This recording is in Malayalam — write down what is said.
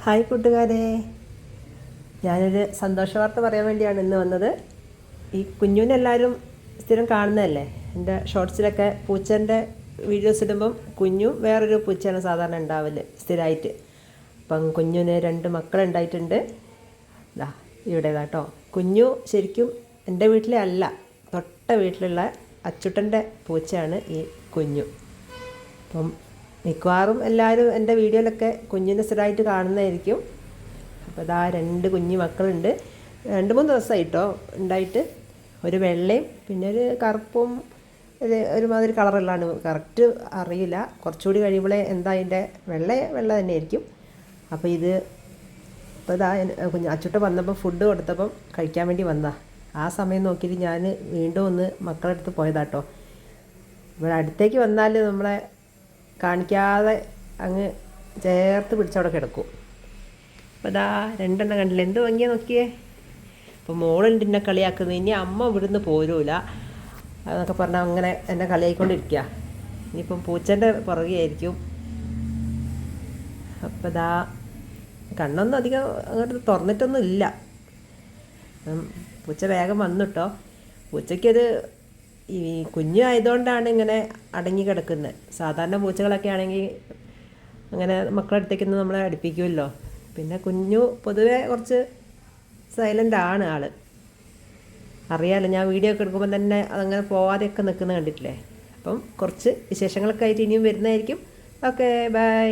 ഹായ് കൂട്ടുകാരെ, ഞാനൊരു സന്തോഷ വാർത്ത പറയാൻ വേണ്ടിയാണ് ഇന്ന് വന്നത്. ഈ കുഞ്ഞുവിനെല്ലാവരും സ്ഥിരം കാണുന്നതല്ലേ, എൻ്റെ ഷോർട്സിലൊക്കെ പൂച്ചേൻ്റെ വീഡിയോസ് ഇടുമ്പം കുഞ്ഞു വേറൊരു പൂച്ചയാണ് സാധാരണ ഉണ്ടാവല് സ്ഥിരമായിട്ട്. അപ്പം കുഞ്ഞുവിന് 2 മക്കളുണ്ടായിട്ടുണ്ട്. ഇതാ ഇവിടേതാട്ടോ കുഞ്ഞു. ശരിക്കും എൻ്റെ വീട്ടിലെ അല്ല, തൊട്ട വീട്ടിലുള്ള അച്ചുട്ടൻ്റെ പൂച്ചയാണ് ഈ കുഞ്ഞു. അപ്പം മിക്കവാറും എല്ലാവരും എൻ്റെ വീഡിയോയിലൊക്കെ കുഞ്ഞിനെ സ്ഥിരമായിട്ട് കാണുന്നതായിരിക്കും. അപ്പോൾ ഇതാ 2 കുഞ്ഞു മക്കളുണ്ട്. 2-3 ദിവസമായിട്ടോ ഉണ്ടായിട്ട്. ഒരു വെള്ളയും പിന്നെ ഒരു കറുപ്പും ഒരുമാതിരി കളറുള്ളതാണ്, കറക്റ്റ് അറിയില്ല. കുറച്ചുകൂടി കഴിയുമ്പോഴേ എന്താ അതിൻ്റെ വെള്ള തന്നെയായിരിക്കും. അപ്പോൾ ഇപ്പോൾ ഇതാ അച്ചുട്ട വന്നപ്പോൾ ഫുഡ് കൊടുത്തപ്പം കഴിക്കാൻ വേണ്ടി വന്നതാണ്. ആ സമയം നോക്കിയിട്ട് ഞാൻ വീണ്ടും ഒന്ന് മക്കളെടുത്ത് പോയതാട്ടോ. ഇവിടെ അടുത്തേക്ക് വന്നാൽ നമ്മളെ കാണിക്കാതെ അങ്ങ് ചേർത്ത് പിടിച്ചവിടെ കിടക്കും. അപ്പോൾ ഇതാ 2 കണ്ടില്ല, എന്ത് ഭംഗിയാ നോക്കിയേ. അപ്പോൾ മോളുണ്ട് എന്നെ കളിയാക്കുന്നത്, ഇനി അമ്മ ഇവിടുന്ന് പോരൂല എന്നൊക്കെ പറഞ്ഞാൽ അങ്ങനെ എന്നെ കളിയായിക്കൊണ്ടിരിക്കുക. ഇനിയിപ്പം പൂച്ചൻ്റെ പുറകെ ആയിരിക്കും. അപ്പോൾ ഇതാ കണ്ണൊന്നും അധികം അങ്ങോട്ട് തുറന്നിട്ടൊന്നും ഇല്ല. പൂച്ച വേഗം വന്നു കേട്ടോ. പൂച്ചയ്ക്കത് ഈ കുഞ്ഞു ആയതുകൊണ്ടാണ് ഇങ്ങനെ അടങ്ങി കിടക്കുന്നത്. സാധാരണ പൂച്ചകളൊക്കെ ആണെങ്കിൽ അങ്ങനെ മക്കളടുത്തേക്കൊന്നും നമ്മളെ അടുപ്പിക്കുമല്ലോ. പിന്നെ കുഞ്ഞു പൊതുവെ കുറച്ച് സൈലൻ്റ് ആണ് ആൾ. അറിയാമല്ലോ, ഞാൻ വീഡിയോ ഒക്കെ എടുക്കുമ്പോൾ തന്നെ അതങ്ങനെ പോവാതെയൊക്കെ നിൽക്കുന്നത് കണ്ടിട്ടില്ലേ. അപ്പം കുറച്ച് വിശേഷങ്ങളൊക്കെ ആയിട്ട് ഇനിയും വരുന്നതായിരിക്കും. Okay, by.